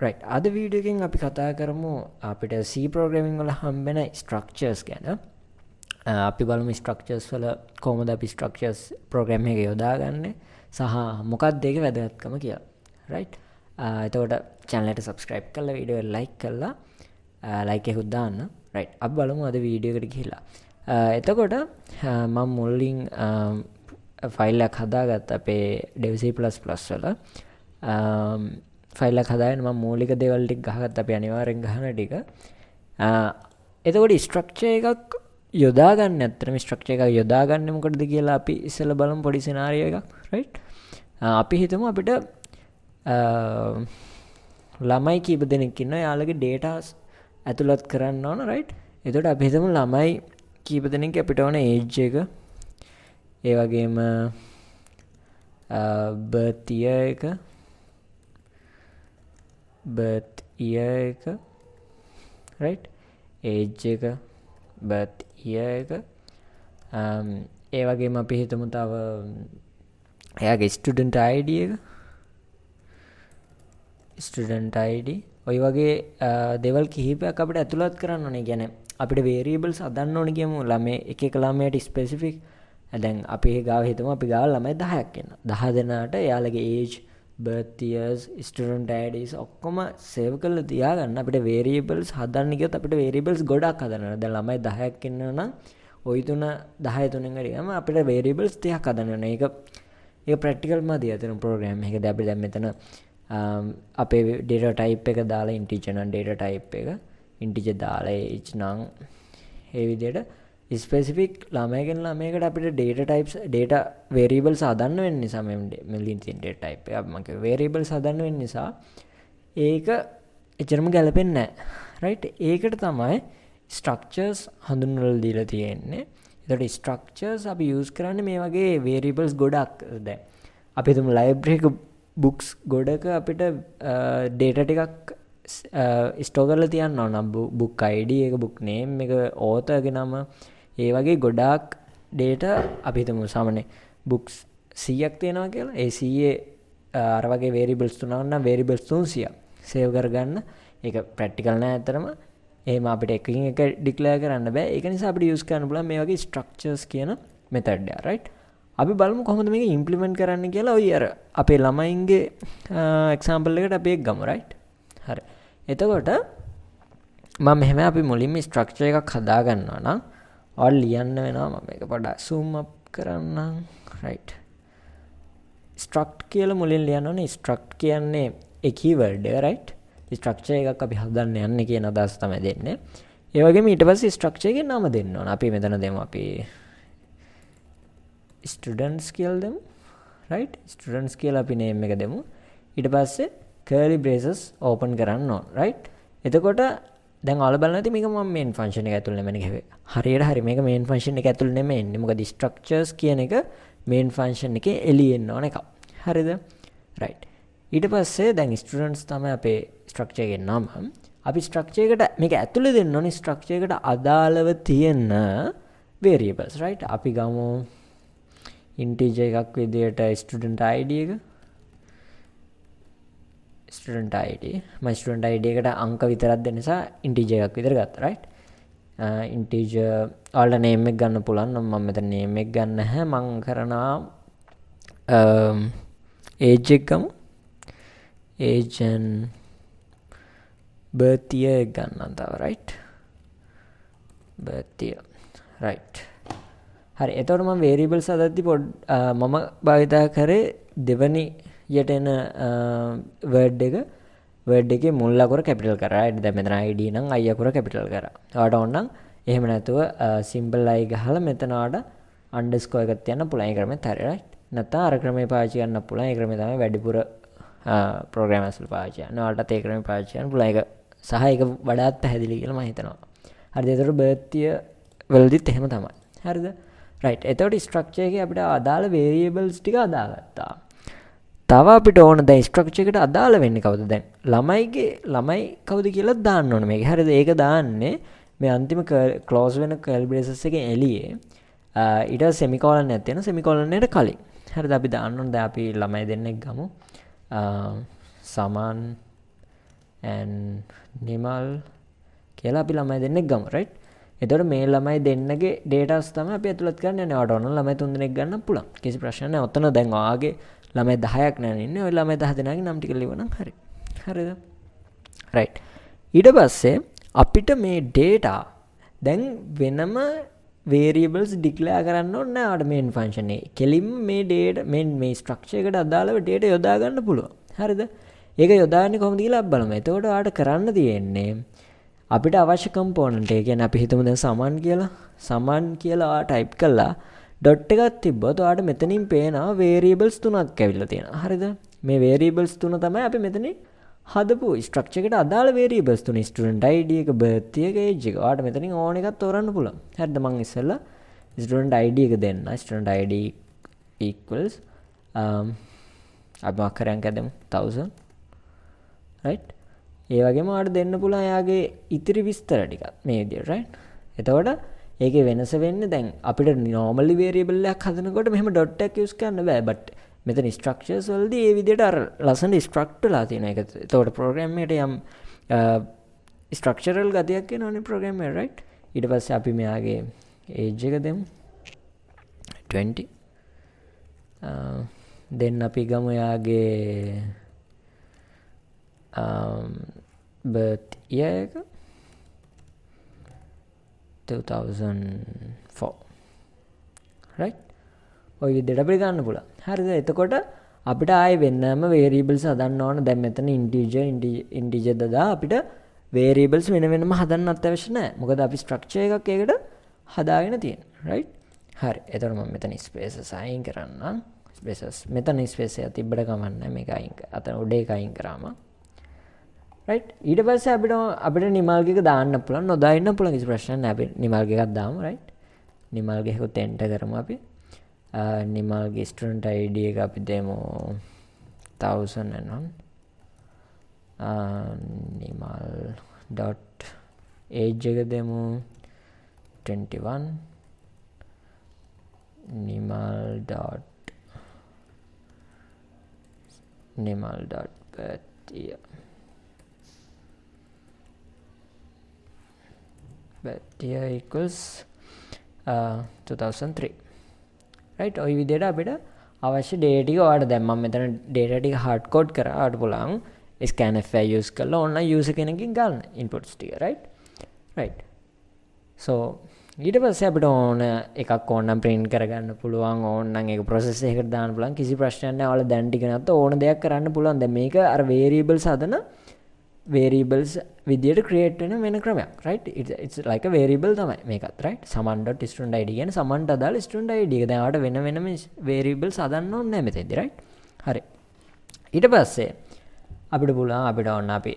right අද video එකෙන් අපි කතා කරමු අපිට C programming වල හම්බෙන structures ගැන. අපි බලමු structures වල කොහොමද අපි structures program එක යොදාගන්නේ සහ මොකක්ද ඒකේ වැදගත්කම කියලා. right එතකොට channel එකට subscribe කරලා වීඩියෝ එක like කරලා like එකකුත් දාන්න. right අපි බලමු අද වීඩියෝ එකට ගිහිල්ලා. එතකොට මම මුලින් ෆයිල් එකක් හදාගත්තා අපේ dev C++ වල. ෆයිල් එක හදාගෙන මම මූලික දේවල් ටික ගහගත්තා අපි අනිවාර්යෙන් ගහන ටික. එතකොට ස්ට්‍රක්චර් එකක් යොදා ගන්න ඇත්තටම ස්ට්‍රක්චර් එකක් යොදා ගන්න මොකටද කියලා අපි ඉස්සෙල්ලා බලමු පොඩි සිනාරියෝ එකක්. right අපි හිතමු අපිට ළමයි කීප දෙනෙක් ඉන්නවා යාළුවගේ data's ඇතුළත් කරන්න ඕන. right එතකොට අපි හිතමු ළමයි කීප දෙනෙක් අපිට ඕන age එක ඒ වගේම birth year එක birth year එක right age එක birth year එක ඒ වගේම අපි හිතමු තව එයාගේ student ID එක student ID ඔය වගේ දේවල් කිහිපයක් අපිට ඇතුළත් කරන්න ඕනේ. කියන්නේ අපිට variables හදන්න ඕනේ කියමු ළමයි එක එක ළමයට specific. දැන් අපි ගාව හිතමු අපි ගාව ළමයි 10ක් ඉන්නවා. 10 දෙනාට එයාලගේ age birth years student IDs ඔක්කොම save කරලා තියාගන්න. අපිට variables හදන්න ගියොත් අපිට variables ගොඩක් හදන්න ඕනේ. දැන් ළමයි 10ක් ඉන්නවා නම් ওই තුන 10 තුනෙන් හරියම අපිට variables 30ක් හදන්න ඕනේ. ඒක practical මදිය අතන program එකකදී අපි දැන් මෙතන අපේ data type එක දාලා integer නම් data type එක integer දාලා age නම් ඒ විදිහට specific ළමයිගෙන් ළමයකට අපිට data types data variables හදන්න වෙන නිසා මෙලින් තියෙන data type එක අපි මම කිය variables හදන්න වෙන නිසා ඒක එච්චරම ගැලපෙන්නේ නැහැ. right ඒකට තමයි structures හඳුන්වලා දීලා තියෙන්නේ. ඒකට structures අපි use කරන්නේ මේ වගේ variables ගොඩක්. දැන් අපි හිතමු library එක books ගොඩක අපිට data ටිකක් ස්ටෝර් කරලා තියන්න ඕන. book ID එක book name එක author ගේ නම ඒ වගේ ගොඩාක් data අපි හිතමු සාමාන්‍ය books 100ක් තියෙනවා කියලා. ඒ 100 අර වගේ variables තුනක් නම් variables 300ක් save කරගන්න. ඒක practical නෑ අතරම. එහෙම අපිට එකකින් එක declare කරන්න බෑ. ඒක නිසා අපිට use කරන්න පුළුවන් මේ වගේ structures කියන method එක. right අපි බලමු කොහොමද මේක implement කරන්න කියලා. ඔය අර අපේ ළමයින්ගේ example එකට අපි ඒක ගමු. right හරි එතකොට මම මෙහෙම අපි මුලින්ම structure එකක් හදා ගන්නවා නම් ඔයාලා ලියන්න වෙනවා. මම මේක පොඩ්ඩක් zoom up කරන්නම්. right struct කියලා මුලින් ලියන්න ඕනේ. struct කියන්නේ ඒ keyword එක. right structure එකක් අපි හදන්න යන්නේ කියන අදහස තමයි දෙන්නේ. ඒ වගේම ඊට පස්සේ structure එකේ නම දෙන්න ඕන. අපි මෙතන දෙමු අපි students කියලා දෙමු. right students කියලා අපි name එක දෙමු. ඊට පස්සේ curly braces open කරන්න ඕන. right එතකොට දැන් ඔයාලා බලන්න ඇති මේක මම main function එක ඇතුළේ නෙමෙයි නෙවෙයි. හරියට හරි මේක main function එක ඇතුළේ නෙමෙයි එන්නේ. මොකද structures කියන එක main function එකේ එළියෙන් ඕන එකක්. හරිද? right ඊට පස්සේ දැන් students තමයි අපේ structure එකේ නම. අපි structure එකට මේක ඇතුළේ දෙන්න ඕනේ structure එකට අදාළව තියෙන variables. right අපි ගමු integer එකක් විදියට student ID එක student ID my student ID එකට අංක විතරක් දෙන්න නිසා integer එකක් විතර ගත්තා. right integer ඔයාලා name එක ගන්න පුළුවන්. මම මෙතන name එක ගන්න නැහැ. මම කරනවා age එක ගමු. age and birth year එක ගන්නම් තව. right birth year right හරි එතකොට මම variables හදද්දි මම භාවිතා කරේ දෙවනි යට එන word එකේ මුල් අකුර capital කරා. දැන් මෙතන ID නම් I අකුර capital කරා. ඔයාලට ඕන නම් එහෙම නැතුව symbol I ගහලා මෙතන ඔයාලට underscore එකක් තියන්න පුළුවන්. ඒ ක්‍රමෙත් හරි. right නැත්නම් අර ක්‍රමේ පාවිච්චි කරන්න පුළුවන්. ඒ ක්‍රමේ තමයි වැඩිපුර programmers වල පාවිච්චි කරන්නේ. ඔයාලටත් ඒ ක්‍රමේ පාවිච්චි කරන්න පුළුවන්. ඒක සහ ඒක වඩාත් පැහැදිලි කියලා මම හිතනවා. හරිද? ඒතර birth year වලදිත් එහෙම තමයි. හරිද? right එතකොට structure එකේ අපිට අදාළ variables ටික අදාගත්තා. තව අපිට ඕන දැන් structure එකට අදාළ වෙන්නේ කවුද? දැන් ළමයි කවුද කියලා දාන්න ඕන මේක. හරිද? ඒක දාන්නේ මේ අන්තිම close වෙන curly braces එකේ එළියේ ඊට semicolon එකක් තියෙනවා. semicolon එකට කලින්. හරිද? අපි දාන්න ඕන දැන් අපි ළමයි දෙන්නෙක් ගමු. සමන් and නිමල් කියලා අපි ළමයි දෙන්නෙක් ගමු right. එතකොට මේ ළමයි දෙන්නගේ ඩේටාස් තමයි අපි ඇතුළත් කරන්න යන්නේ. ඔයාලට ඕන ළමයි 3 දෙනෙක් ගන්න පුළුවන්. කිසි ප්‍රශ්නයක් නැහැ. ඔතන දැන් ඔයාගේ ළමයි 10ක් නෑනේ ඉන්නේ. ওই ළමයි 10 දෙනාගේ නම් ටික ලියවනම් හරි. හරිද? right. ඊට පස්සේ අපිට මේ data දැන් වෙනම variables declare කරන්න ඕනේ නැහැ ආට main function එකේ. කෙලින්ම මේ data මේ structure එකට අදාළව data යොදා ගන්න පුළුවන්. හරිද? ඒක යොදාන්නේ කොහොමද කියලා අපි බලමු. එතකොට ආට කරන්න තියෙන්නේ අපිට අවශ්‍ය component එක කියන්නේ අපි හිතමු දැන් සමන් කියලා type කළා dot එකක් තිබ්බොත් ඔයාලට මෙතනින් පේනවා variables තුනක් ඇවිල්ලා තියෙනවා. හරිද? මේ variables තුන තමයි අපි මෙතනින් හදපු structure එකට අදාළ variables තුන. student id එක, birthday එක, age එක. ඔයාලට මෙතනින් ඕන එකක් තෝරන්න පුළුවන්. හරිද? මම ඉස්සෙල්ලා student id එක දෙන්න. student id equals අපි අක්කරයන්ක දෙමු 1000. right? ඒ වගේම ඔයාලට දෙන්න පුළුවන් යාගේ ඉතිරි විස්තර ටික මේ විදියට right. එතකොට ඒකේ වෙනස වෙන්නේ දැන් අපිට normally variable එකක් හදනකොට මෙහෙම dot එකක් use කරන්න බෑ. but මෙතන structures වලදී ඒ විදියට අර ලස්සන struct වෙලා තියෙන එක. එතකොට program එකට යම් structural ගතියක් එනවනේ program එකට right. ඊට පස්සේ අපි මෙයාගේ age එක දෙමු 20. then අපි ගමු යාගේ birth year එක 2004 right. ඔය විදිහට අපිට ගන්න පුළුවන්. හරිද? එතකොට අපිට ආයේ වෙනම variables හදන්න ඕන. දැන් මෙතන integer දදා අපිට variables වෙනම හදන්න අත්‍යවශ්‍ය නැහැ. මොකද අපි structure එකක් ඒකට හදාගෙන තියෙනවා right. හරි. එතකොට මම මෙතන spaces අයින් කරන්නම්. spaces මෙතන space එක තිබ්බට කමක් නැහැ. මේක අයින් කර. අතන උඩ එක අයින් කරාම right. ඊට පස්සේ අපිට නිමල්ගේක දාන්න පුළුවන්. නොදා ඉන්න පුළුවන් කිසි ප්‍රශ්නයක් නැහැ. අපි නිමල්ගේ එකක් දාමු right. නිමල්ගේ එකත් enter කරමු අපි. නිමල්ගේ student id එක අපි දෙමු 1001. නිමල් dot age එක දෙමු 21. Nimal dot birth year. birth year equals 2003 right. ඔය විදිහට අපිට අවශ්‍ය data ටික ඔයාලට දැන් මම මෙතන data ටික hard code කරා ඔයාලට පුළුවන් scanf use කරලා online user කෙනකින් ගන්න inputs ටික right. so ඊට පස්සේ අපිට ඕන එකක් ඕනනම් print කරගන්න පුළුවන්. ඕනනම් ඒක process එකකට දාන්න පුළුවන්. කිසි ප්‍රශ්නයක් නැහැ. ඔයාලා දැන් ටික නැත්නම් ඕන දෙයක් කරන්න පුළුවන්. දැන් මේක අර variables හදන variables විදියට create වෙන ක්‍රමයක් right. it's like a variable තමයි මේකත් right. saman.student id කියන්නේ samanට අදාළ student id එක. දැන් ආවට වෙනම variables හදන්න ඕනේ නැහැ මෙතෙන්දී right. හරි. ඊට පස්සේ අපිට පුළුවන් අපිට ඕන අපි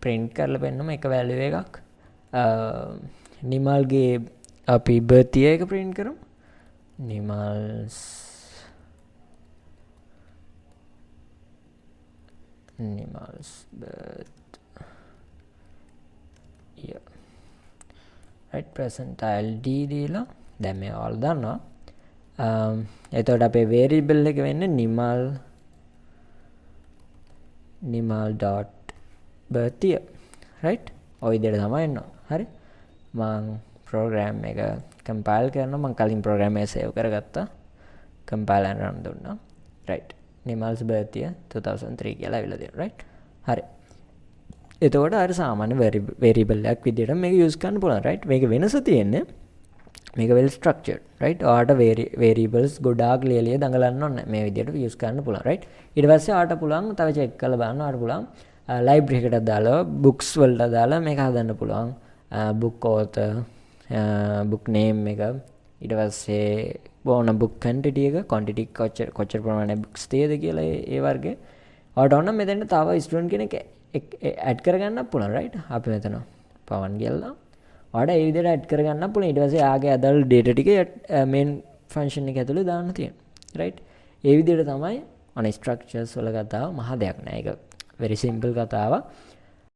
print කරලා පෙන්නම එක value එකක්. නිමල්ගේ අපි birth year එක print කරමු. නිමල්ස් birth year right. percentile d දීලා දැන් මේ ඔයාලා දන්නවා. එතකොට අපේ variable එක වෙන්නේ Nimal dot birth year right. ඔය විදිහට තමයි එන්නේ. හරි. මම program එක compile කරනවා. මම කලින් program එක save කරගත්තා. compile and run දුන්නා right. නිමල්ස් birth year 2003 කියලා ඇවිල්ලා තියෙනවා right. හරි. එතකොට අර සාමාන්‍ය variable එකක් විදිහට මේක use කරන්න පුළුවන් right. මේක වෙනස තියෙන්නේ මේක well structured right. ඔයාලට variables ගොඩාක් ලියලිය දඟලන්න ඕනේ මේ විදිහට use කරන්න පුළුවන් right. ඊට පස්සේ ඔයාලට පුළුවන් තව check කරලා බලන්න. ඔයාලට පුළුවන් library එකට දාලා books වලට දාලා මේක හදන්න පුළුවන්. book author book name එක ඊට පස්සේ ඕන book quantity එක quantity කොච්චර ප්‍රමාණයක් books තියෙද කියලා ඒ වර්ගේ ඔයාලට ඕන මෙතන තව student කෙනෙක් add කරගන්න පුළුවන් right. අපි මෙතන පවන් ගියලා ඔයාලට ඒ විදිහට add කරගන්න පුළුවන්. ඊට පස්සේ ආගේ අදාළ data ටික main function එක ඇතුලේ දාන්න තියෙනවා right. ඒ විදිහට තමයි අනේ structures වල කතාව මහ දෙයක් නෑ. ඒක very simple කතාවක්.